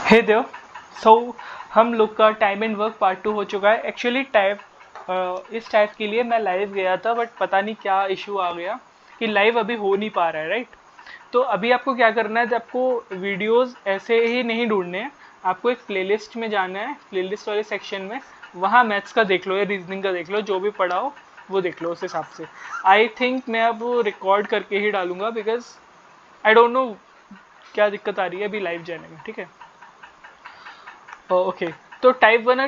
हे देव। सो हम लोग का टाइम एंड वर्क पार्ट 2 हो चुका है। एक्चुअली इस टाइप के लिए मैं लाइव गया था, बट पता नहीं क्या इशू आ गया कि लाइव अभी हो नहीं पा रहा है, राइट। तो अभी आपको क्या करना है, आपको वीडियोस ऐसे ही नहीं ढूंढने हैं, आपको एक प्लेलिस्ट में जाना है, प्लेलिस्ट वाले सेक्शन में। वहाँ मैथ्स का देख लो या रीजनिंग का देख लो, जो भी पढ़ा हो वो देख लो उस हिसाब से। आई थिंक मैं अब रिकॉर्ड करके ही डालूंगा, बिकॉज आई डोंट नो क्या दिक्कत आ रही है अभी लाइव जाने में, ठीक है। ओके, तो टाइप 1 और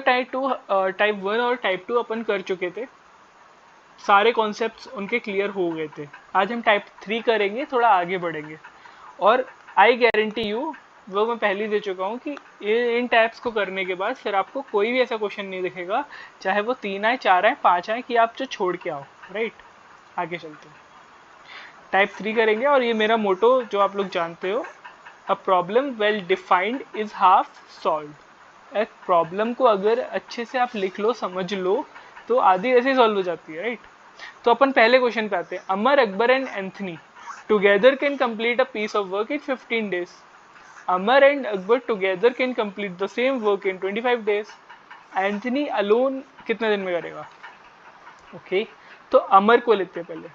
टाइप 1 और टाइप 2 अपन कर चुके थे, सारे कॉन्सेप्ट्स उनके क्लियर हो गए थे। आज हम टाइप 3 करेंगे, थोड़ा आगे बढ़ेंगे। और आई गारंटी यू, वो मैं पहले ही दे चुका हूँ कि इन टाइप्स को करने के बाद फिर आपको कोई भी ऐसा क्वेश्चन नहीं दिखेगा, चाहे वो 3 आए, 4 आए, 5 आए, कि आप जो छोड़ के आओ, राइट। आगे चलते हैं, टाइप 3 करेंगे। और ये मेरा मोटो जो आप लोग जानते हो, a problem well defined is half solve. एक प्रॉब्लम को अगर अच्छे से आप लिख लो, समझ लो, तो आधी ऐसे ही सॉल्व हो जाती है, राइट। तो अपन पहले क्वेश्चन पे आते हैं। Amar, Akbar and Anthony together can complete a piece of work in 15 days. Amar and Akbar together can complete the same work in 25 days. Anthony alone कितने दिन में करेगा? ओके, तो अमर को लेते हैं पहले,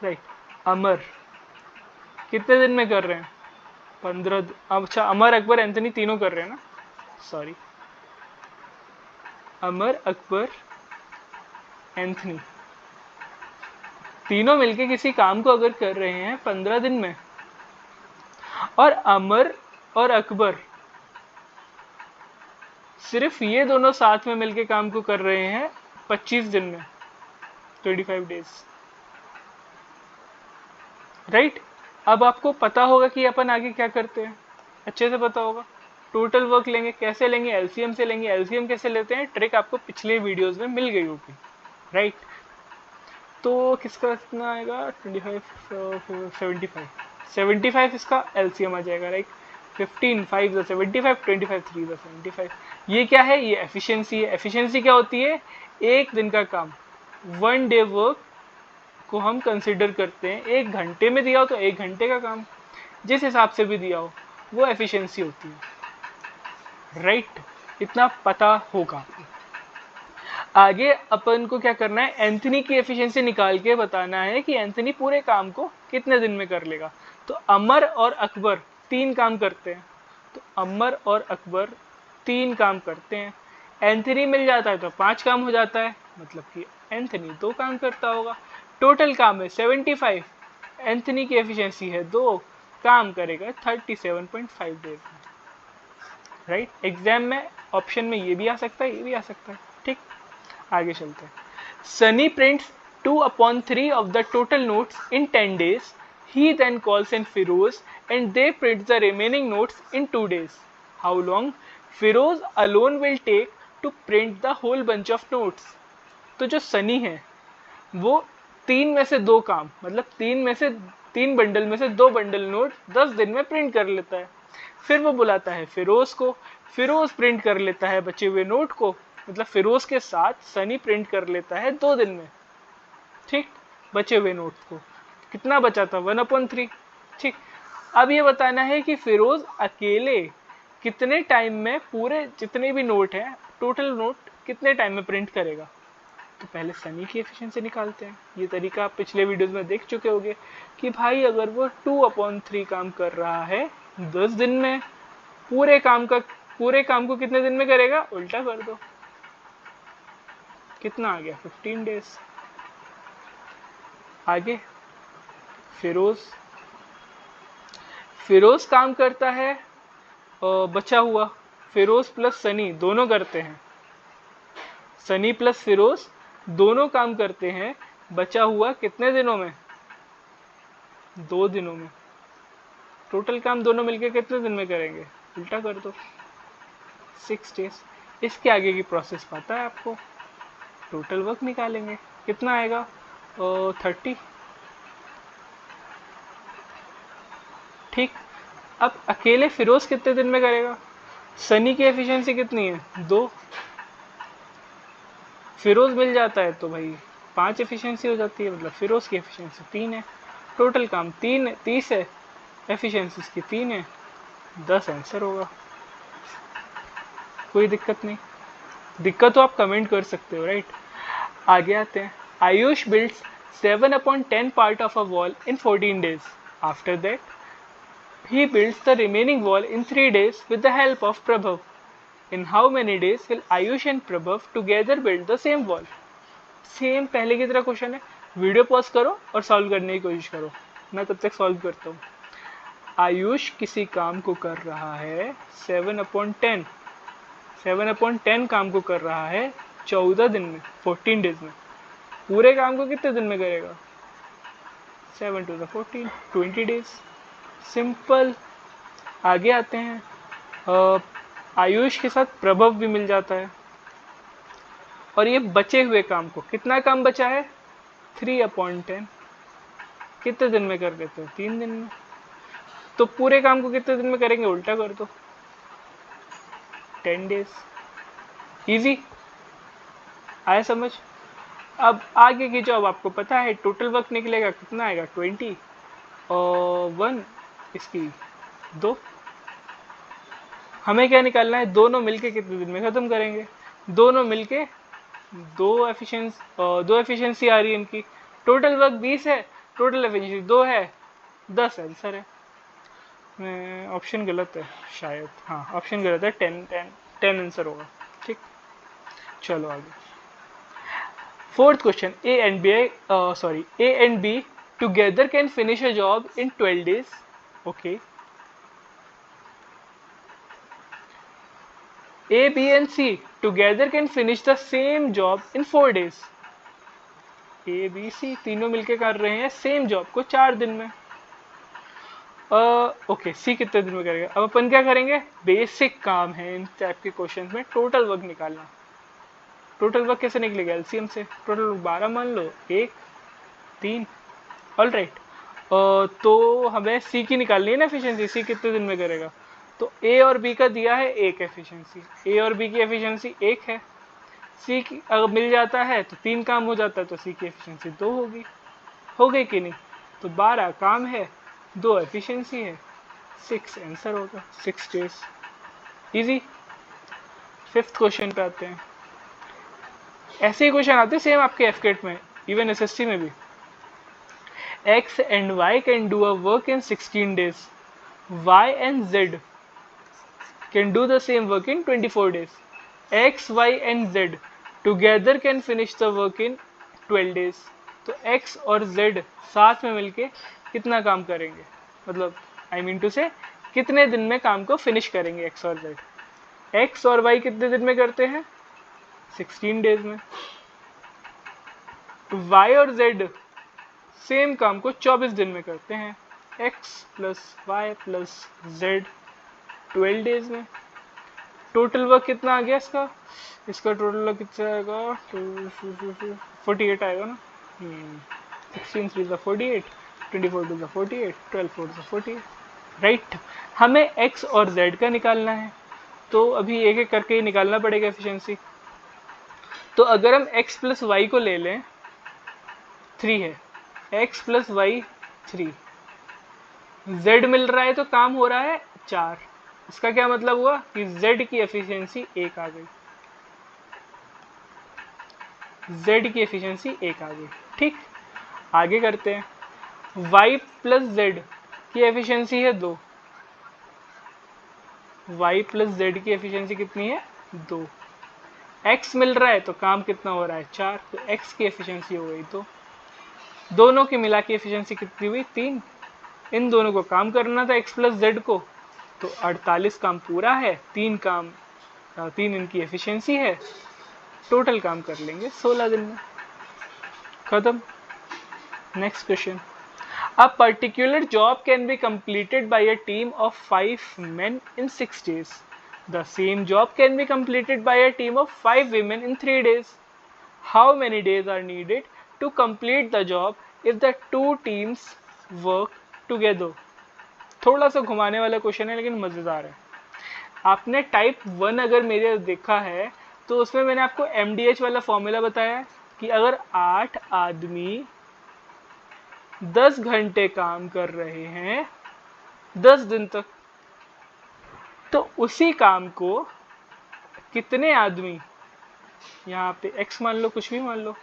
राइट। अमर कितने दिन में कर रहे हैं? 15। अच्छा, अमर, अकबर, एंथनी तीनों कर रहे हैं ना, सॉरी। अमर, अकबर, एंथनी तीनों मिलके किसी काम को अगर कर रहे हैं 15 दिन में, और अमर और अकबर सिर्फ ये दोनों साथ में मिलके काम को कर रहे हैं 25 दिन में, 25 days, राइट। अब आपको पता होगा कि अपन आगे क्या करते हैं, अच्छे से पता होगा। टोटल वर्क लेंगे, कैसे लेंगे? एलसीएम से लेंगे। एलसीएम कैसे लेते हैं, ट्रिक आपको पिछले वीडियोस में मिल गई होगी, राइट। तो किसका कितना आएगा? 25, 75, 75 इसका एलसीएम आ जाएगा, राइट। 15, 5 the 75, 25, 3 the 75। ये क्या है? ये एफिशिएंसी है। एफिशिएंसी क्या होती है? एक दिन का काम, 1 डे वर्क को हम कंसिडर करते हैं। 1 घंटे में दिया हो तो 1 घंटे का काम, जिस हिसाब से भी दिया हो, वो एफिशिएंसी होती है, राइट। इतना पता होगा। आगे अपन को क्या करना है, एंथनी की एफिशिएंसी निकाल के बताना है कि एंथनी पूरे काम को कितने दिन में कर लेगा। तो अमर और अकबर 3 काम करते हैं, तो अमर और अकबर 3 काम करते हैं। एंथनी मिल जाता है तो 5 काम हो जाता है, मतलब कि एंथनी 2 काम करता होगा। टोटल काम है 75, एंथनी की एफिशिएंसी है 2, काम करेगा 37.5 डेज में, राइट। एग्जाम में ऑप्शन में ये भी आ सकता है, ये भी आ सकता है, ठीक। आगे चलते हैं। Sunny prints 2/3 of the total notes in 10 days. He then calls in Firoz and they print the remaining notes in 2 days. How long Firoz alone will take to print the whole bunch of notes? तो जो सनी है वो 3 में से 2 काम, मतलब 3 bundle में से 2 बंडल नोट 10 दिन में प्रिंट कर लेता है। फिर वो बुलाता है फिरोज को, फिरोज प्रिंट कर लेता है बचे हुए नोट को, मतलब फिरोज के साथ सनी प्रिंट कर लेता है 2 दिन में, ठीक। बचे हुए नोट्स को कितना बचा था? 1/3, ठीक। अब ये बताना है कि फिरोज अकेले कितने टाइम में पूरे जितने भी नोट हैं, टोटल नोट कितने टाइम में प्रिंट करेगा। तो पहले सनी की एफिशिएंसी निकालते हैं। ये तरीका आप पिछले वीडियोस में देख चुके होंगे कि भाई अगर वो 2/3 काम कर रहा है 10 दिन में, पूरे काम को कितने दिन में करेगा? उल्टा कर दो, कितना आ गया? 15 डेज। आगे फिरोज फिरोज काम करता है बचा हुआ, फिरोज प्लस सनी दोनों करते हैं, सनी प्लस फिरोज दोनों काम करते हैं बचा हुआ कितने दिनों में? 2 दिनों में। टोटल काम दोनों मिलकर कितने दिन में करेंगे? उल्टा कर दो, 6 डेज। इसके आगे की प्रोसेस पता है आपको। टोटल वर्क निकालेंगे, कितना आएगा? 30, ठीक। अब अकेले फिरोज कितने दिन में करेगा? सनी की एफिशिएंसी कितनी है? 2। फिरोज मिल जाता है तो भाई 5 एफिशिएंसी हो जाती है, मतलब फिरोज की एफिशिएंसी 3 है। टोटल काम 30 है, एफिशिएंसी इसकी 3 है, 10 आंसर होगा, कोई दिक्कत नहीं। दिक्कत तो आप कमेंट कर सकते हो, राइट। आगे आते हैं। Ayush builds 7/10 part of a wall in 14 days. After that, he builds the remaining wall in 3 days with the help of Prabhav. In how many days will Ayush and Prabhav together build the same wall? Same पहले की तरह question है, video pause करो और solve करने की कोशिश करो, मैं तब तक सॉल्व करता हूँ। आयुष किसी काम को कर रहा है 7/10, 7/10 काम को कर रहा है 14 दिन में, 14 डेज में। पूरे काम को कितने दिन में करेगा? 7 to the 14, 20 डेज। सिंपल। आगे आते हैं। आयुष के साथ प्रभव भी मिल जाता है, और ये बचे हुए काम को, कितना काम बचा है? 3/10, कितने दिन में कर देते हैं? 3 दिन में। तो पूरे काम को कितने दिन में करेंगे? उल्टा कर दो, 10 डेज। इजी आया समझ? अब आगे की जॉब आपको पता है, टोटल वर्क निकलेगा कितना आएगा? 20 और 1 इसकी 2। हमें क्या निकालना है? दोनों मिलके कितने दिन में खत्म करेंगे? दोनों मिलके दो एफिशिएंसी आ रही है इनकी। टोटल वर्क 20 है, टोटल एफिशिएंसी 2 है, 10 आंसर है। ऑप्शन गलत है शायद, हाँ ऑप्शन गलत है, 10 आंसर होगा। ठीक, चलो आगे। Fourth question, A and be together can finish a job in 12 days. Okay, A, B and C together can finish the same job in 4 days. A, B, C तीनों मिलके कर रहे हैं सेम जॉब को 4 दिन में। ओके, सी कितने दिन में करेगा? अब अपन क्या करेंगे? बेसिक काम है इन टाइप के क्वेश्चन में, टोटल वर्क निकालना। टोटल वर्क कैसे निकलेगा? एलसीएम से। टोटल 12 मान लो, 1 3, ऑल राइट। तो हमें सी की निकालनी है ना एफिशिएंसी, सी कितने दिन में करेगा? तो ए और बी का दिया है 1 एफिशिएंसी, ए और बी की एफिशिएंसी 1 है। सी की अगर मिल जाता है तो 3 काम हो जाता है, तो सी की एफिशिएंसी 2 होगी। हो गई कि नहीं? तो 12 काम है, 2 एफिशिएंसी है, 6 आंसर होगा, 6 डेज। इजी। फिफ्थ क्वेश्चन पे आते हैं। ऐसे ही क्वेश्चन आते हैं सेम आपके एफकेट में, इवन एसएससी में भी। X and Y can do a work in 16 days. Y and Z can do the same work in 24 days. X, Y and Z together can finish the work in 12 days. तो X और Z साथ में मिलके कितना काम करेंगे? मतलब I mean to say कितने दिन में काम को फिनिश करेंगे X और Z? X और Y कितने दिन में करते हैं? 16 डेज में। Y और Z सेम काम को 24 दिन में करते हैं। X plus Y plus Z 12 days में। टोटल वर्क कितना आ गया इसका? इसका टोटल वर्क कितना आएगा? 48 आएगा ना। 16 3 48, 24 2 48, 12 4 48, राइट। हमें X और Z का निकालना है, तो अभी एक एक करके ही निकालना पड़ेगा एफिशिएंसी। तो अगर हम X प्लस वाई को ले लें, 3 है, x प्लस वाई 3, z मिल रहा है तो काम हो रहा है 4। इसका क्या मतलब हुआ कि z की एफिशिएंसी 1 आ गई, z की एफिशिएंसी 1 आ गई। ठीक, आगे करते हैं। y प्लस z की एफिशिएंसी है 2, y प्लस z की एफिशिएंसी कितनी है? 2। x मिल रहा है तो काम कितना हो रहा है? 4, तो x की एफिशिएंसी हो गई 2। दोनों की मिला के एफिशिएंसी कितनी हुई? 3। इन दोनों को काम करना था x प्लस जेड को, तो 48 काम पूरा है, 3 इनकी एफिशिएंसी है, टोटल काम कर लेंगे 16 दिन में, खत्म। Next question. A particular job can be completed by a team of 5 men in 6 days. The same job can be completed by a team of 5 women in 3 days. How many days are needed to complete the job if the two teams work together? थोड़ा सा घुमाने वाला question है लेकिन मजेदार है। आपने type 1 अगर मेरे देखा है तो उसमें मैंने आपको MDH वाला फॉर्मूला बताया कि अगर 8 आदमी 10 घंटे काम कर रहे हैं 10 दिन तक, तो उसी काम को कितने आदमी, यहाँ पे x मान लो, कुछ भी मान लो,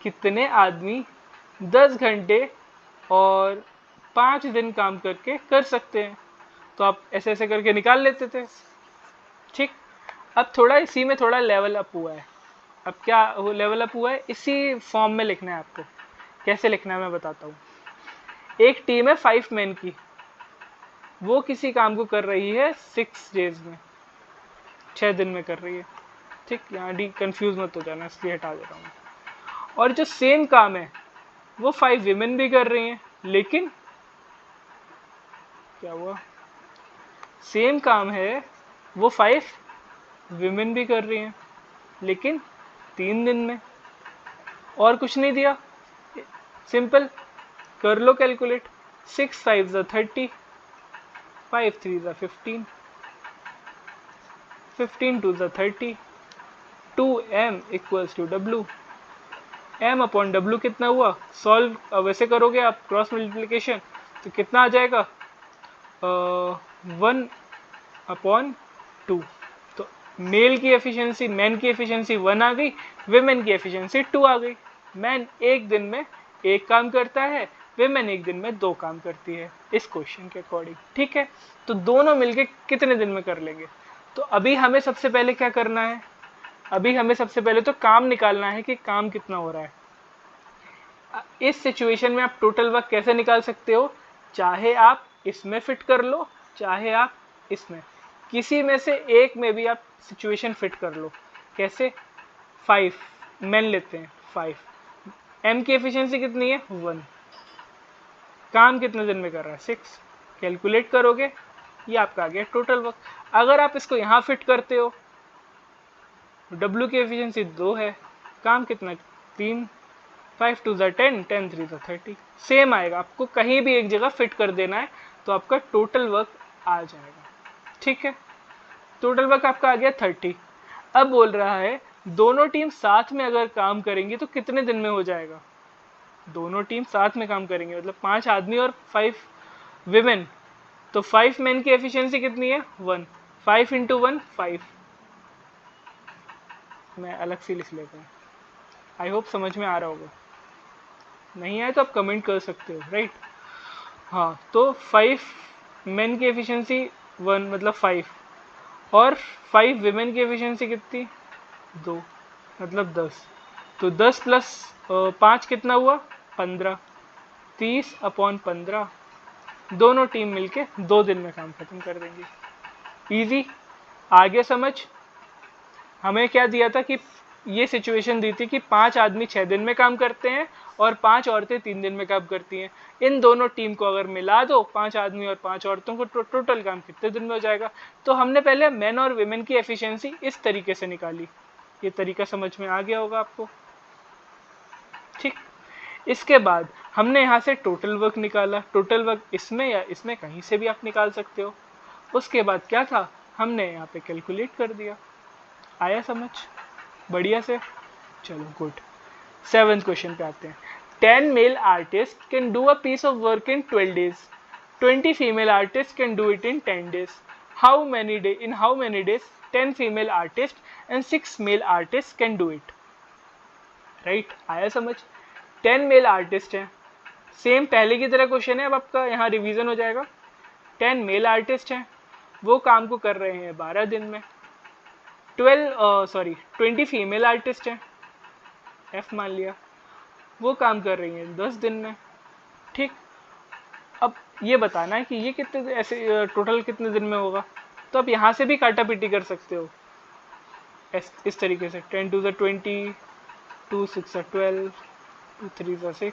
कितने आदमी 10 घंटे और 5 दिन काम करके कर सकते हैं। तो आप ऐसे ऐसे करके निकाल लेते थे। ठीक, अब थोड़ा इसी में थोड़ा लेवल अप हुआ है। अब क्या लेवल अप हुआ है, इसी फॉर्म में लिखना है आपको। कैसे लिखना है मैं बताता हूँ। एक टीम है 5 मैन की, वो किसी काम को कर रही है 6 डेज में, 6 दिन में कर रही है। ठीक, यहाँ डी कंफ्यूज मत हो जाना, इसलिए हटा दे रहा हूँ। और जो सेम काम है वो 5 विमेन भी कर रही हैं, लेकिन क्या हुआ, सेम काम है वो 5 विमेन भी कर रही हैं, लेकिन 3 दिन में। और कुछ नहीं दिया, सिंपल कर लो calculate. 6 5 30, 5 3 15, 15 2 30, 2m equals to w। m upon w कितना हुआ, सॉल्व वैसे करोगे आप क्रॉस मल्टीप्लिकेशन तो कितना आ जाएगा, 1/2। तो मेल की एफिशिएंसी, मैन की एफिशिएंसी 1 आ गई, विमेन की एफिशिएंसी 2 आ गई। मैन एक दिन में एक काम करता है, विमेन एक दिन में 2 काम करती है इस क्वेश्चन के अकॉर्डिंग। ठीक है, तो दोनों मिलके कितने दिन में कर लेंगे। तो अभी हमें सबसे पहले क्या करना है, अभी हमें सबसे पहले तो काम निकालना है कि काम कितना हो रहा है। इस सिचुएशन में आप टोटल वर्क कैसे निकाल सकते हो, चाहे आप इसमें फिट कर लो, चाहे आप इसमें, किसी में से एक में भी आप सिचुएशन फिट कर लो। कैसे, 5 मैन लेते हैं, 5 m की एफिशिएंसी कितनी है, 1, काम कितने दिन में कर रहा है, 6, कैलकुलेट करोगे ये आपका आ गया टोटल वर्क। अगर आप इसको यहाँ फिट करते हो, W की एफिशिएंसी 2 है, काम कितना 3, 5 2 10, 10 3 30, सेम आएगा। आपको कहीं भी एक जगह फिट कर देना है तो आपका टोटल वर्क आ जाएगा। ठीक है, टोटल वर्क आपका आ गया 30। अब बोल रहा है दोनों टीम साथ में अगर काम करेंगी तो कितने दिन में हो जाएगा। दोनों टीम साथ में काम करेंगे मतलब 5 आदमी और 5 विमेन, तो 5 मैन की एफिशिएंसी कितनी है, 1, 5 इंटू 1 5। मैं अलग से लिख लेता हूँ, आई होप समझ में आ रहा होगा। नहीं आए तो आप कमेंट कर सकते हो, राइट। हाँ, तो 5 मेन की एफिशिएंसी 1 मतलब 5, और 5 विमेन की एफिशिएंसी कितनी, 2 मतलब 10। तो 10 प्लस 5 कितना हुआ, 15, 30/15। दोनों टीम मिलके 2 दिन में काम खत्म कर देंगे। इजी, आगे समझ। हमें क्या दिया था कि ये सिचुएशन दी थी कि 5 आदमी 6 दिन में काम करते हैं और 5 औरतें 3 दिन में काम करती हैं। इन दोनों टीम को अगर मिला दो, 5 आदमी और 5 औरतों को, टोटल काम कितने दिन में हो जाएगा। तो हमने पहले मेन और विमेन की एफिशिएंसी इस तरीके से निकाली। ये तरीका समझ में आ गया होगा आपको। ठीक, इसके बाद हमने यहाँ से टोटल वर्क निकाला। टोटल वर्क इसमें या इसमें कहीं से भी आप निकाल सकते हो। उसके बाद क्या था, हमने यहाँ पे कैलकुलेट कर दिया। आया समझ, बढ़िया से। चलो गुड, 7th क्वेश्चन पे आते हैं। 10 male artist can do a piece of work in 12 days. 20 female artists can do it in 10 days. In how many days 10 female artists and 6 male artists can do it? Right, आया समझ। 10 male artist हैं, same पहले की तरह question है, अब आपका यहाँ रिवीजन हो जाएगा। 10 मेल आर्टिस्ट हैं, वो काम को कर रहे हैं 12 दिन में। 20 फीमेल आर्टिस्ट हैं, F मान लिया, वो काम कर रही हैं 10 दिन में। ठीक, अब ये बताना है कि ये कितने ऐसे टोटल कितने दिन में होगा। तो आप यहाँ से भी काटा पीटी कर सकते हो इस तरीके से। 10 2 20, 2 6 12, 2 3 6,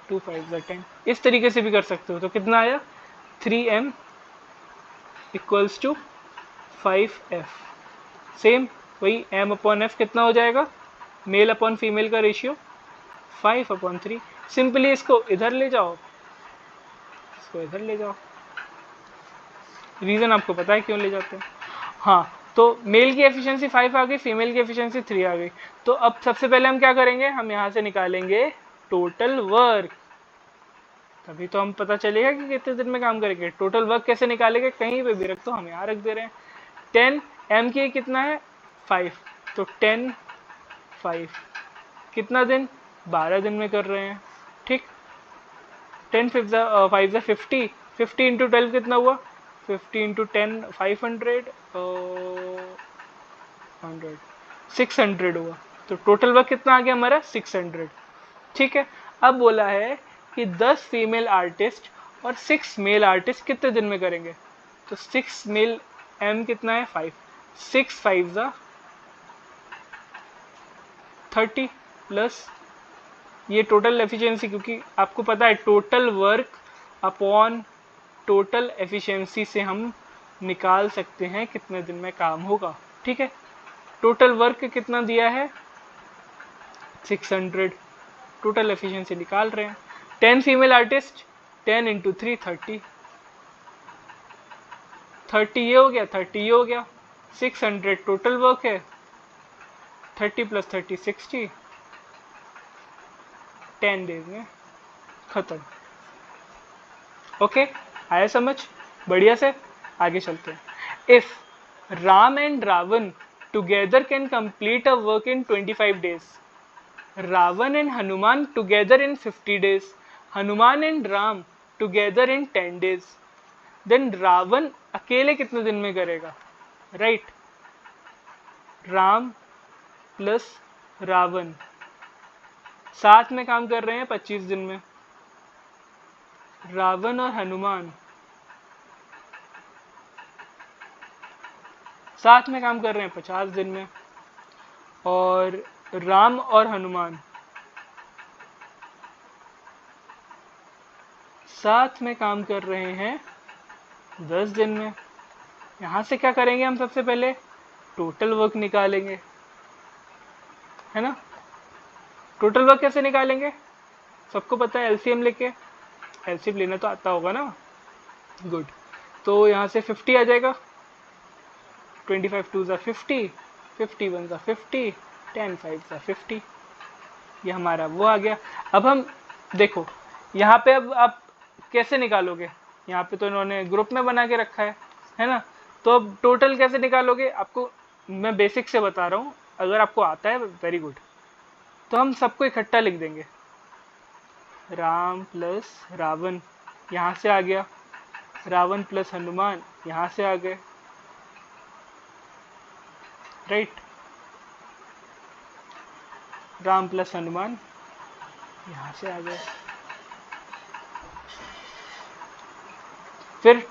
2 5 10, इस तरीके से भी कर सकते हो। तो कितना आया, 3m equals to 5f। Same वही m अपॉन f कितना हो जाएगा, मेल अपॉन फीमेल का रेशियो 5/3। सिंपली इसको इधर ले जाओ, इसको इधर ले जाओ। रीज़न आपको पता है क्यों ले जाते हैं। हाँ, तो मेल की एफिशिएंसी 5 आ गई, फीमेल की एफिशिएंसी 3 आ गई। तो अब सबसे पहले हम क्या करेंगे, हम यहाँ से निकालेंगे टोटल वर्क। तभी तो हम पता चलेगा कि कितने दिन में काम करेंगे। टोटल वर्क कैसे निकालेंगे, कहीं पे भी रख दो, हम यहाँ रख दे रहे हैं। 10 m के कितना है 5, तो 10 5 कितना दिन 12 दिन में कर रहे हैं। ठीक, 10 5 50, 50 इंटू 12 कितना हुआ, 50 इंटू 10 500 100 600 हुआ। तो टोटल वर्क कितना आ गया हमारा 600। ठीक है, अब बोला है कि 10 फीमेल आर्टिस्ट और 6 मेल आर्टिस्ट कितने दिन में करेंगे। तो 6 मेल m कितना है 5, 6 5 जा 30 प्लस ये टोटल एफिशिएंसी, क्योंकि आपको पता है total work upon total efficiency से हम निकाल सकते हैं कितने दिन में काम होगा। ठीक है, टोटल वर्क कितना दिया है 600, टोटल एफिशिएंसी निकाल रहे हैं। 10 फीमेल आर्टिस्ट, 10 इंटू 3 30, 30 ये हो गया, 30 ये हो गया, 600 टोटल वर्क है, 30 प्लस 30 60, 10 डेज में खत्म। ओके, आया समझ, बढ़िया से आगे चलते हैं। If Ram and Ravan together can complete a work in 25 days, Ravan and Hanuman together in 50 days, Hanuman and Ram together in 10 days, then Ravan अकेले कितने दिन में करेगा। राइट, राम प्लस रावण साथ में काम कर रहे हैं 25 दिन में, रावण और हनुमान साथ में काम कर रहे हैं 50 दिन में, और राम और हनुमान साथ में काम कर रहे हैं 10 दिन में। यहां से क्या करेंगे हम, सबसे पहले टोटल वर्क निकालेंगे, है ना। टोटल वर्क कैसे निकालेंगे, सबको पता है, एलसीएम लेके, एलसीएम लेना तो आता होगा ना, गुड। तो यहाँ से 50 आ जाएगा, 25 2 ज़ा 50, 50 1 ज़ा 50, 10 5 ज़ा 50, ये हमारा वो आ गया। अब हम देखो यहाँ पे, अब आप कैसे निकालोगे, यहाँ पे तो इन्होंने ग्रुप में बना के रखा है ना। तो अब टोटल कैसे निकालोगे, आपको मैं बेसिक से बता रहा हूँ, अगर आपको आता है वेरी गुड। तो हम सबको इकट्ठा लिख देंगे, राम प्लस रावण यहाँ से आ गया, रावण प्लस हनुमान यहाँ से आ गए, राइट, राम प्लस हनुमान यहाँ से आ गए, फिर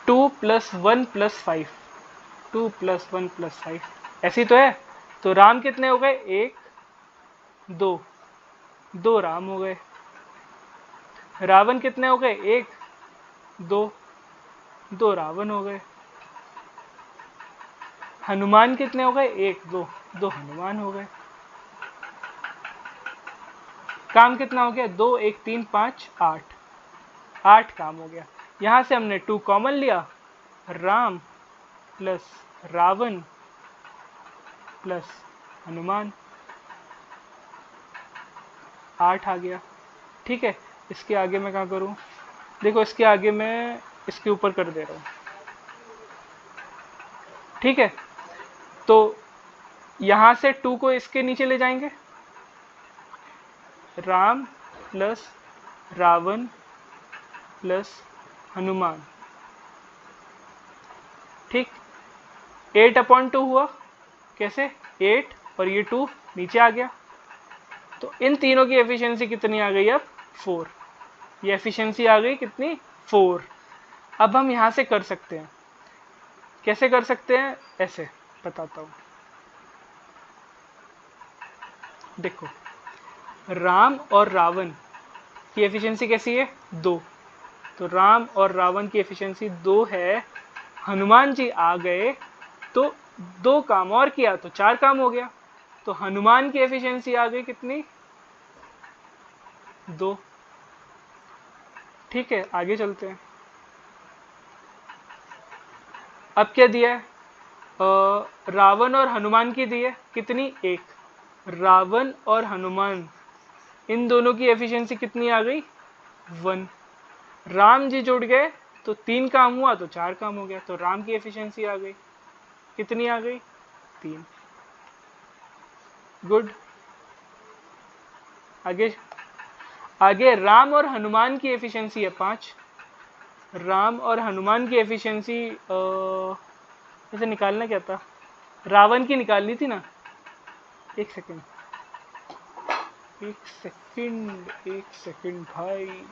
2 प्लस 1 प्लस 5, 2 प्लस 1 प्लस 5 ऐसी तो है। तो राम कितने हो गए, 1 2, 2 राम हो गए। रावण कितने हो गए, 1 2, 2 रावण हो गए। हनुमान कितने हो गए, 1 2, 2 हनुमान हो गए। काम कितना हो गया, 2 1 3 5 8, 8 काम हो गया। यहां से हमने 2 कॉमन लिया, राम प्लस रावण प्लस हनुमान 8 आ गया। ठीक है, इसके आगे मैं क्या करूं, देखो इसके आगे मैं इसके ऊपर कर दे रहा हूं। ठीक है, तो यहां से 2 को इसके नीचे ले जाएंगे, राम प्लस रावण प्लस हनुमान। ठीक, 8/2 हुआ, कैसे 8 और ये 2 नीचे आ गया। तो इन तीनों की एफिशिएंसी कितनी आ गई, अब 4, ये एफिशिएंसी आ गई कितनी 4। अब हम यहां से कर सकते हैं, कैसे कर सकते हैं, ऐसे बताता हूं। देखो राम और रावण की एफिशिएंसी कैसी है 2, तो राम और रावण की एफिशिएंसी 2 है। हनुमान जी आ गए तो 2 काम और किया तो 4 काम हो गया। तो हनुमान की एफिशिएंसी आ गई कितनी 2। ठीक है, आगे चलते हैं। अब क्या दिया है, रावण और हनुमान की दी है कितनी 1, रावण और हनुमान इन दोनों की एफिशिएंसी कितनी आ गई 1। राम जी जुड़ गए तो 3 काम हुआ तो 4 काम हो गया, तो राम की एफिशिएंसी आ गई। कितनी आ गई? 3। गुड। आगे आगे राम और हनुमान की एफिशिएंसी है 5। राम और हनुमान की एफिशिएंसी इसे निकालना क्या था? रावण की निकालनी थी ना। एक सेकंड, एक सेकंड, एक सेकंड भाई।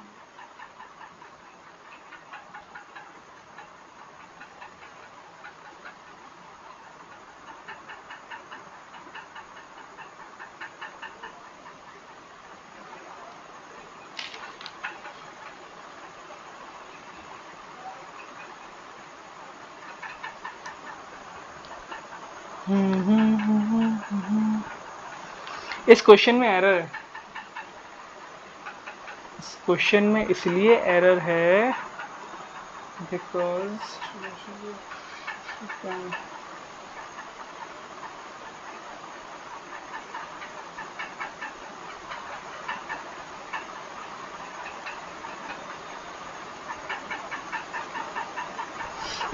इस क्वेश्चन में एरर है। इस क्वेश्चन में इसलिए एरर है बिकॉज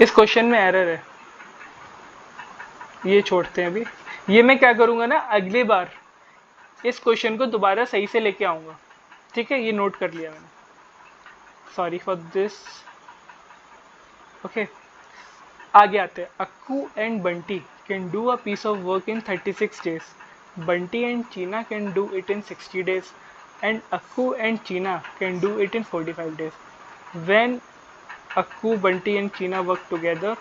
इस क्वेश्चन में एरर है। ये छोड़ते हैं अभी। ये मैं क्या करूंगा ना, अगली बार इस क्वेश्चन को दोबारा सही से लेके आऊंगा। ठीक है, ये नोट कर लिया मैंने। Sorry for this. ओके, आगे आते हैं। Akku and Bunty can do a piece of work in 36 days. Bunty and Cheena can do it in 60 days and Akku and Cheena can do it in 45 days. When Akku, Bunty and Cheena work together,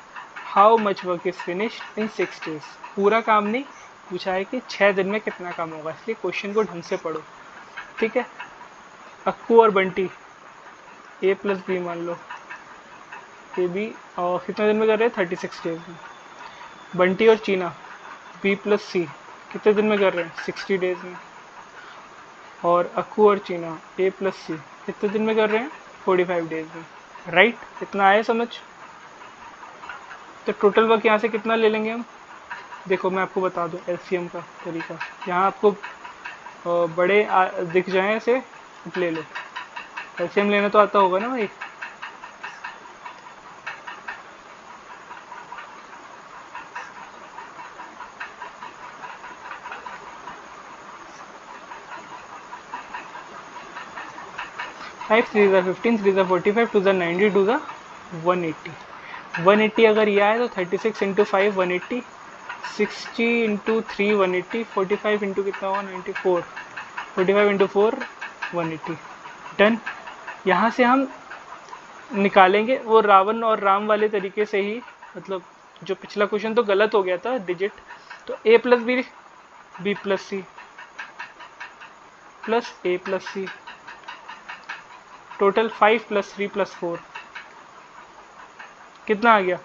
how much work is finished in 6 days. पूरा काम नहीं पूछा है कि 6 दिन में कितना काम होगा, इसलिए क्वेश्चन को ढंग से पढ़ो। ठीक है, अक्कू और बंटी ए प्लस बी मान लो, ये भी कितने दिन में कर रहे हैं? 36 डेज में। बंटी और चीना बी प्लस सी कितने दिन में कर रहे हैं? 60 डेज में। और अक्कू और चीना ए प्लस सी कितने दिन में कर रहे हैं? 45 डेज में। राइट, इतना आया समझ? तो टोटल वर्क यहाँ से कितना ले लेंगे हम? देखो मैं आपको बता दूं एलसीएम का तरीका। यहाँ आपको बड़े दिख जाए ऐसे, ले लो। एलसीएम लेना तो आता होगा ना भाई। 5 3 15 3 45 2 90 2 180। 180 अगर ये आए तो 36 इंटू 5 180, 60 इंटू 3 180, 45 इंटू कितना हुआ? 94, 45 इंटू 4 180। डन। यहाँ से हम निकालेंगे वो रावण और राम वाले तरीके से ही, मतलब जो पिछला क्वेश्चन तो गलत हो गया था डिजिट। तो a plus B, B plus C plus A plus C, total 5 plus 3 plus 4 कितना आ गया?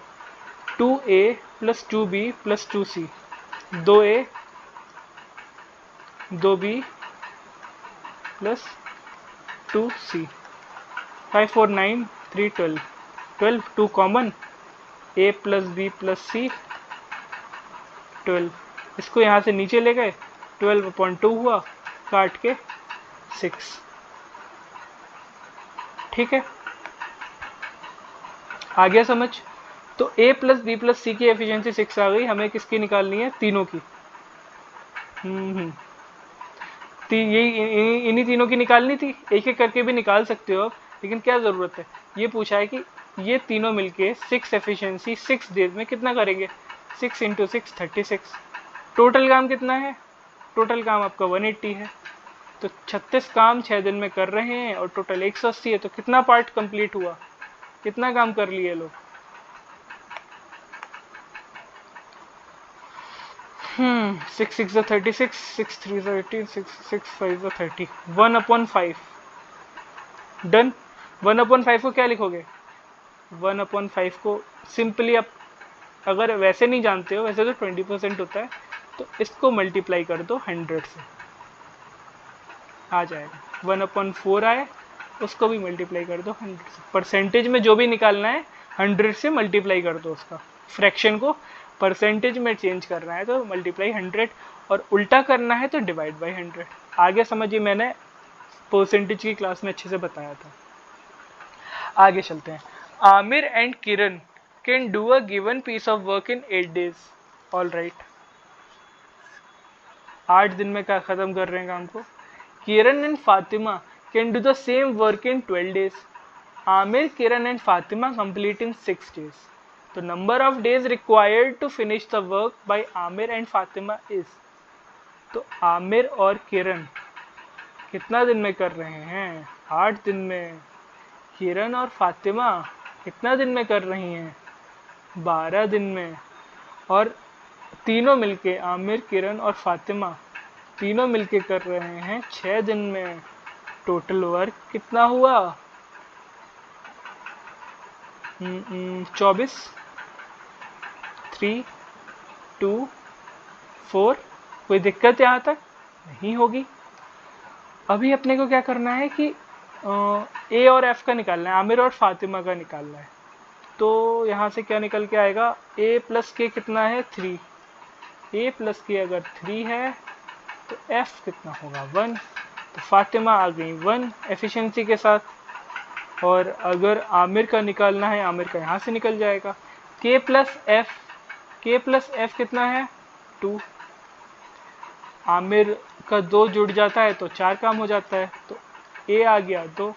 2a plus 2b plus 2c, 2a 2b plus 2c, 5 4 9 3 12, 12 2 common, a plus B plus C 12। इसको यहाँ से नीचे ले गए, 12/2 हुआ, काट के 6। ठीक है, आ गया समझ? तो a प्लस बी प्लस सी की एफिशिएंसी 6 आ गई। हमें किसकी निकालनी है? तीनों की। ये इन्हीं तीनों की निकालनी थी। एक एक करके भी निकाल सकते हो आप, लेकिन क्या ज़रूरत है? ये पूछा है कि ये तीनों मिलके 6 एफिशिएंसी 6 डेज में कितना करेंगे? 6 इंटू 6 36। टोटल काम कितना है? टोटल काम आपका 180 है। तो 36 काम 6 दिन में कर रहे हैं और टोटल 180 है। तो कितना पार्ट कंप्लीट हुआ? कितना काम कर लिए लोग? 6 6 36, 6 3 18, 6 6 5 30, 1/5। डन। 1/5 को क्या लिखोगे? 1/5 को सिंपली आप अगर वैसे नहीं जानते हो, वैसे तो 20% होता है, तो इसको मल्टीप्लाई कर दो 100 से, आ जाएगा। 1/4 आए, उसको भी मल्टीप्लाई कर दो 100 से। परसेंटेज में जो भी निकालना है 100 से मल्टीप्लाई कर दो उसका। फ्रैक्शन को परसेंटेज में चेंज करना है तो मल्टीप्लाई 100, और उल्टा करना है तो डिवाइड बाई 100। आगे समझिए, मैंने परसेंटेज की क्लास में अच्छे से बताया था। आगे चलते हैं। Aamir and Kiran can do a given piece of work in 8 days। All right, 8 दिन में क्या खत्म कर रहे हैं काम को। Kiran and Fatima can do the same work in 12 days। Aamir, Kiran and Fatima complete in 6 days। तो number of days required to finish the work by Aamir and Fatima is. तो आमिर और किरण कितना दिन में कर रहे हैं? 8 दिन में। किरण और फातिमा कितना दिन में कर रही हैं? 12 दिन में। और तीनों मिलके, आमिर, किरण और फातिमा तीनों मिलके कर रहे हैं 6 दिन में। टोटल वर्क कितना हुआ? 24। 3, 2, 4। कोई दिक्कत यहाँ तक नहीं होगी। अभी अपने को क्या करना है कि ए और एफ का निकालना है, आमिर और फातिमा का निकालना है। तो यहाँ से क्या निकल के आएगा? ए प्लस के कितना है? 3। ए प्लस के अगर 3 है तो एफ कितना होगा? 1। तो फातिमा आ गई 1 एफिशिएंसी के साथ। और अगर आमिर का निकालना है, आमिर का यहाँ से निकल जाएगा। के प्लस एफ कितना है? 2। आमिर का 2 जुड़ जाता है तो 4 काम हो जाता है। तो ए आ गया 2।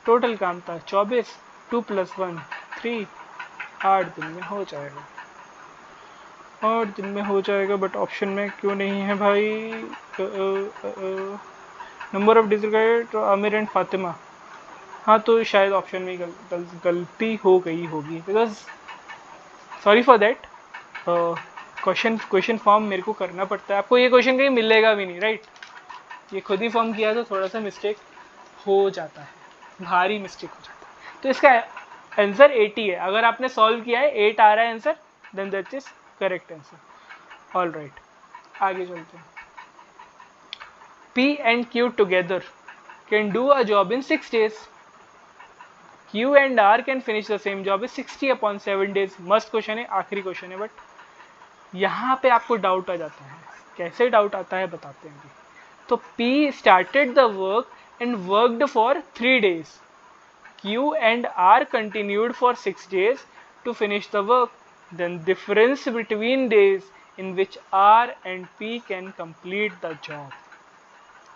टोटल काम था 24। 2 + 1 3। 8 दिन में हो जाएगा। 8 दिन में हो जाएगा, बट ऑप्शन में क्यों नहीं है भाई? Number of digit Aamir and Fatima. हाँ, तो शायद ऑप्शन में गलती हो गई होगी, because sorry for that. Question form मेरे को करना पड़ता है। आपको ये क्वेश्चन कहीं मिलेगा भी नहीं, राइट? ये खुद ही फॉर्म किया तो थोड़ा सा मिस्टेक हो जाता है, भारी मिस्टेक हो जाता है। तो इसका आंसर 80 है। अगर आपने सॉल्व किया है 8 आ रहा है answer, then that is correct answer. All right, आगे चलते हैं। P and Q together can do a job in 6 days. Q and R can finish the same job in 60/7 days. मस्त क्वेश्चन है, आखिरी क्वेश्चन है, बट यहाँ पे आपको डाउट आ जाता है। कैसे डाउट आता है बताते हैं अभी। तो P started the work and worked for 3 days. Q and R continued for 6 days to finish the work. Then difference between days in which R and P can complete the job.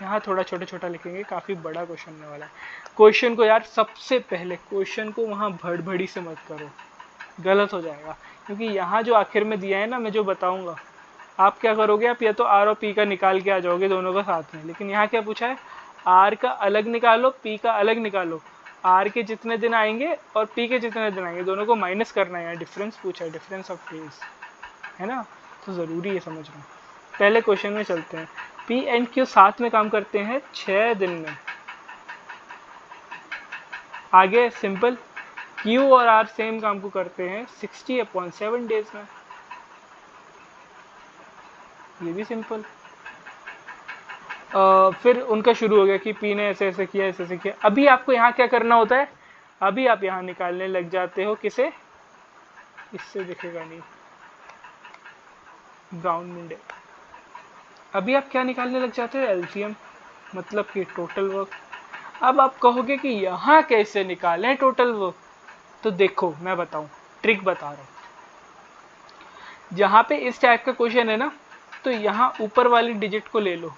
यहाँ थोड़ा छोटा छोटा लिखेंगे, काफ़ी बड़ा question होने वाला है। क्वेश्चन को यार सबसे पहले क्वेश्चन को वहाँ भड़बड़ी से मत करो, गलत हो जाएगा। क्योंकि यहाँ जो आखिर में दिया है ना, मैं जो बताऊँगा, आप क्या करोगे, आप या तो आर और पी का निकाल के आ जाओगे दोनों का साथ में। लेकिन यहाँ क्या पूछा है? आर का अलग निकालो, पी का अलग निकालो। आर के जितने दिन आएंगे और पी के जितने दिन आएंगे दोनों को माइनस करना है। डिफरेंस पूछा है, डिफरेंस ऑफ डेज, है ना? तो ज़रूरी है समझना। पहले क्वेश्चन में चलते हैं। P एंड Q साथ में काम करते हैं 6 दिन में। आगे सिंपल, Q और R सेम काम को करते हैं 60/7 डेज में। ये भी सिंपल। फिर उनका शुरू हो गया कि P ने ऐसे ऐसे किया, ऐसे ऐसे किया। अभी आपको यहाँ क्या करना होता है? अभी आप यहाँ निकालने लग जाते हो किसे? इससे दिखेगा नहीं, ब्राउन मुंडे। अभी आप क्या निकालने लग जाते हो? एलसीएम, मतलब कि टोटल वर्क। अब आप कहोगे कि यहाँ कैसे निकालें टोटल वर्क? तो देखो मैं बताऊं, ट्रिक बता रहा हूं। जहाँ पे इस टाइप का क्वेश्चन है ना, तो यहाँ ऊपर वाली डिजिट को ले लो।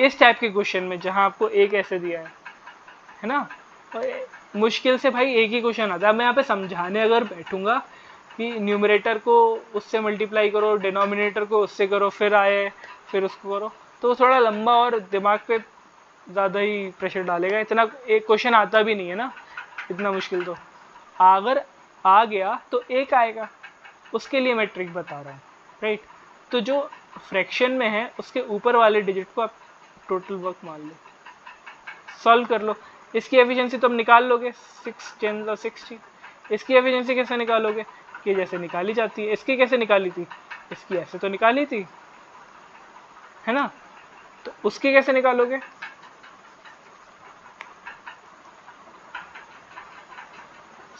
इस टाइप के क्वेश्चन में जहाँ आपको एक ऐसे दिया है ना, मुश्किल से भाई एक ही क्वेश्चन आता है। मैं यहाँ पे समझाने अगर बैठूंगा कि न्यूमरेटर को उससे मल्टीप्लाई करो, डिनोमिनेटर को उससे करो, फिर आए फिर उसको करो, तो थोड़ा लंबा और दिमाग पे ज़्यादा ही प्रेशर डालेगा। इतना एक क्वेश्चन आता भी नहीं है ना, इतना मुश्किल। तो अगर आ गया तो एक आएगा, उसके लिए मैं ट्रिक बता रहा हूँ, राइट? तो जो फ्रैक्शन में है उसके ऊपर वाले डिजिट को आप टोटल वर्क मान लो, सॉल्व कर लो। इसकी एफिशिएंसी तो हम निकाल लोगे, 6 10 60। इसकी एफिशिएंसी कैसे निकालोगे? कि जैसे निकाली जाती है। इसकी कैसे निकाली थी? इसकी ऐसे तो निकाली थी, है ना? तो उसकी कैसे निकालोगे?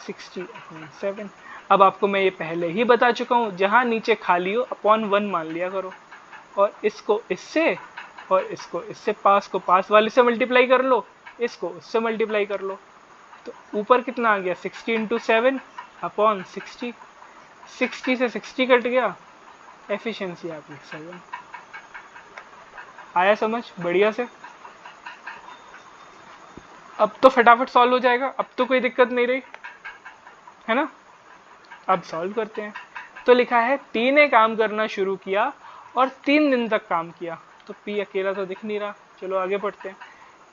60/7। अब आपको मैं ये पहले ही बता चुका हूँ, जहाँ नीचे खाली हो /1 मान लिया करो, और इसको इससे और इसको इससे, पास को पास वाले से मल्टीप्लाई कर लो, इसको उससे मल्टीप्लाई कर लो। तो ऊपर कितना आ गया 60 इंटू 7 अपॉन 60, 60 से 60 कट गया, एफिशिएंसी आ गई 7। आया समझ बढ़िया से? अब तो फटाफट सॉल्व हो जाएगा, अब तो कोई दिक्कत नहीं रही है ना। अब सॉल्व करते हैं। तो लिखा है P ने काम करना शुरू किया और 3 दिन तक काम किया। तो P अकेला तो दिख नहीं रहा, चलो आगे पढ़ते हैं।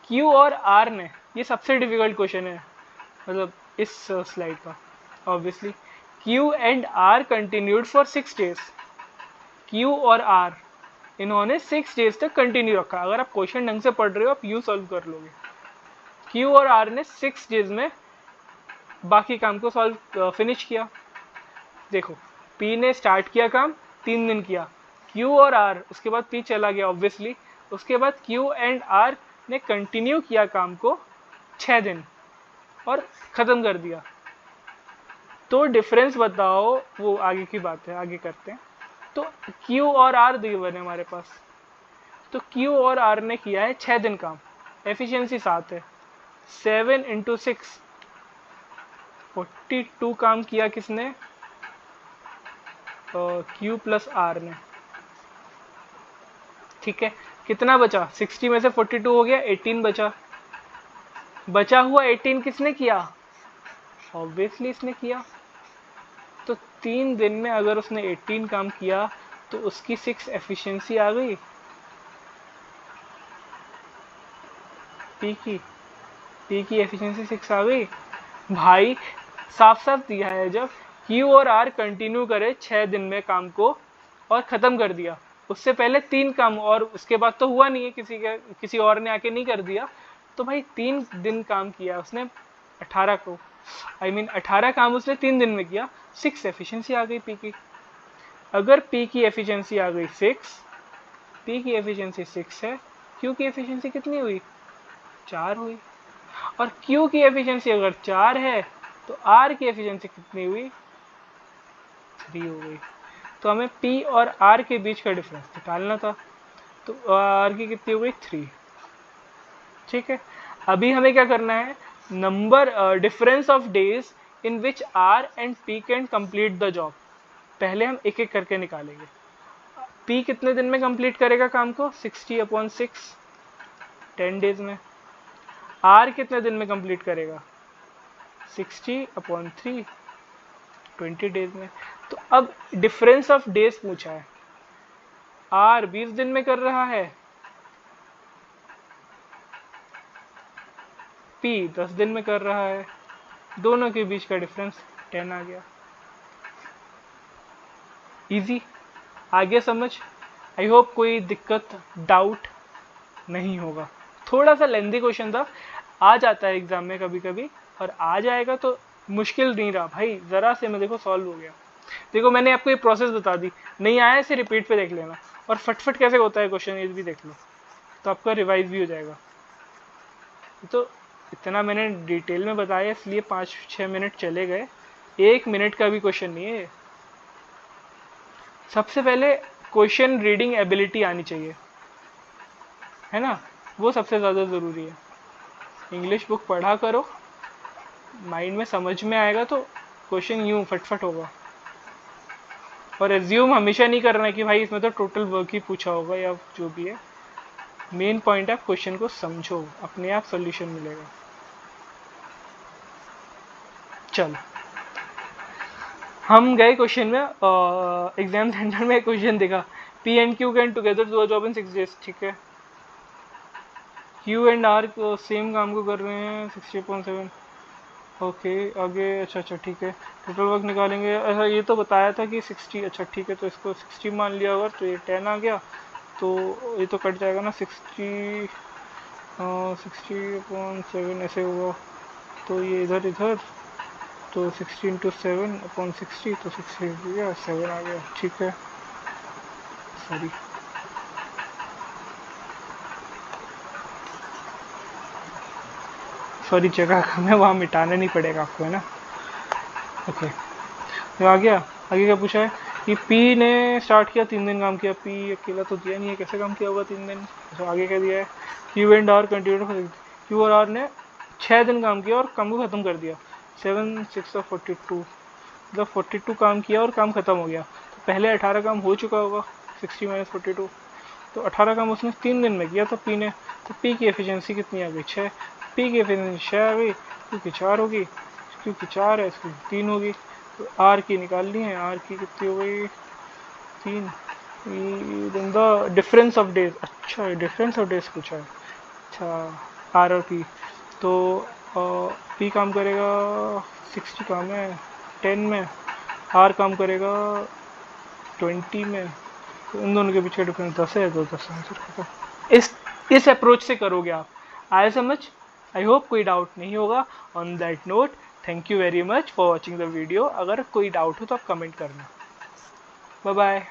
Q और R ने, ये सबसे डिफिकल्ट क्वेश्चन है मतलब इस स्लाइड का obviously. Q and R continued for 6 days. Q और R इन्होंने 6 डेज तक कंटिन्यू रखा। अगर आप क्वेश्चन ढंग से पढ़ रहे हो आप यूं सॉल्व कर लोगे। Q और R ने 6 डेज में बाकी काम को सॉल्व फिनिश किया। देखो P ने स्टार्ट किया काम, 3 दिन किया, Q और R उसके बाद P चला गया ऑब्वियसली, उसके बाद Q एंड R ने कंटिन्यू किया काम को 6 दिन और ख़त्म कर दिया। तो डिफरेंस बताओ, वो आगे की बात है, आगे करते हैं। तो Q और R दिए हुए हैं हमारे पास, तो Q और R ने किया है 6 दिन काम, एफिशिएंसी 7 है। 7 इंटू 6 42 काम किया किसने, Q प्लस R ने। ठीक है, कितना बचा, 60 में से 42 हो गया, 18 बचा। बचा हुआ 18 किसने किया, ऑब्वियसली इसने किया। तो 3 दिन में अगर उसने 18 काम किया तो उसकी 6 एफिशिएंसी आ गई P की एफिशिएंसी 6 आ गई भाई। साफ साफ दिया है, जब Q और R कंटिन्यू करे 6 दिन में काम को और ख़त्म कर दिया, उससे पहले 3 काम और उसके बाद तो हुआ नहीं है, किसी और ने आके नहीं कर दिया, तो भाई 3 दिन काम किया उसने 18 को, I mean 18 काम उसने 3 दिन में किया, 6 एफिशिएंसी आ गई P की। अगर P की एफिशिएंसी आ गई 6, P की एफिशिएंसी 6 है, Q की एफिशिएंसी कितनी हुई, 4 हुई। और Q की एफिशिएंसी अगर 4 है तो R की एफिशिएंसी कितनी हुई, 3 हो गई। तो हमें P और R के बीच का डिफरेंस निकालना था, तो R की कितनी हो गई, 3। ठीक है, अभी हमें क्या करना है, number difference of days in which R and P can complete the job. पहले हम एक एक करके निकालेंगे। P कितने दिन में कंप्लीट करेगा काम को, 60/6 10 डेज में। R कितने दिन में कंप्लीट करेगा, 60/3 20 डेज में। तो अब डिफरेंस ऑफ डेज पूछा है, R 20 दिन में कर रहा है, P 10 दिन में कर रहा है, दोनों के बीच का डिफरेंस 10 आ गया। इजी, आ गया समझ। आई होप कोई दिक्कत डाउट नहीं होगा। थोड़ा सा लेंदी क्वेश्चन था, आ जाता है एग्जाम में कभी कभी, और आ जाएगा तो मुश्किल नहीं रहा भाई, ज़रा से मैं देखो सॉल्व हो गया। देखो मैंने आपको ये प्रोसेस बता दी, नहीं आया इसे रिपीट पे देख लेना, और फटफट कैसे होता है क्वेश्चन ये भी देख लो, तो आपका रिवाइज भी हो जाएगा। तो इतना मैंने डिटेल में बताया इसलिए 5-6 मिनट चले गए, 1 मिनट का भी क्वेश्चन नहीं है। सबसे पहले क्वेश्चन रीडिंग एबिलिटी आनी चाहिए, है ना, वो सबसे ज़्यादा ज़रूरी है। इंग्लिश बुक पढ़ा करो, माइंड में समझ में आएगा तो क्वेश्चन यूं फटफट होगा। और एज्यूम हमेशा नहीं करना कि भाई इसमें तो टोटल वर्क ही पूछा होगा या जो भी है। मेन पॉइंट है क्वेश्चन को समझो, अपने आप सॉल्यूशन मिलेगा। चलो हम गए क्वेश्चन में, एग्जाम सेंटर में क्वेश्चन देखा, P and Q can together do a job in 6 days. ठीक है, Q एंड R को सेम काम को कर रहे हैं 60/7। ओके आगे, अच्छा ठीक है, टोटल वर्क निकालेंगे। ऐसा ये तो बताया था कि 60, अच्छा ठीक है, तो इसको 60 मान लिया अगर, तो ये 10 आ गया, तो ये तो कट जाएगा ना, 60/7 ऐसे होगा, तो ये इधर इधर, तो 60 इंटू 7/60, तो 60 हो गया, 7 आ गया। ठीक है, सॉरी जगह कम है, वहाँ मिटाना नहीं पड़ेगा आपको, है ना। ओके, तो आ गया। आगे क्या पूछा है कि P ने स्टार्ट किया, 3 दिन काम किया। P अकेला तो दिया नहीं है, कैसे काम किया होगा 3 दिन। तो आगे क्या दिया है, Q and R continue, Q और R ने 6 दिन काम किया और काम को ख़त्म कर दिया। 7 6 42, मतलब 42 काम किया और काम ख़त्म हो गया। तो पहले 18 काम हो चुका होगा, 60 - 42, तो 18 काम उसने 3 दिन में किया था पी ने। तो पी की एफिशिएंसी कितनी आ गई? 6। पी की एफिशिएंसी 6 आ गई, क्योंकि 4 होगी, क्योंकि 4 है इसकी 3 होगी। तो आर की निकालनी है, आर की कितनी हो गई? 3। द डिफरेंस ऑफ डेज, अच्छा डिफरेंस ऑफ डेज पूछा है। अच्छा, आर और पी, तो पी काम करेगा 60 काम है 10 में, आर काम करेगा 20 में, तो इन दोनों के बीच का डिफरेंस 10 है, तो 10 आंसर खत्म। इस अप्रोच से करोगे आप, आया समझ? आई होप कोई डाउट नहीं होगा। On that note, thank you very much for watching the video. अगर कोई डाउट हो तो आप कमेंट करना। Bye bye.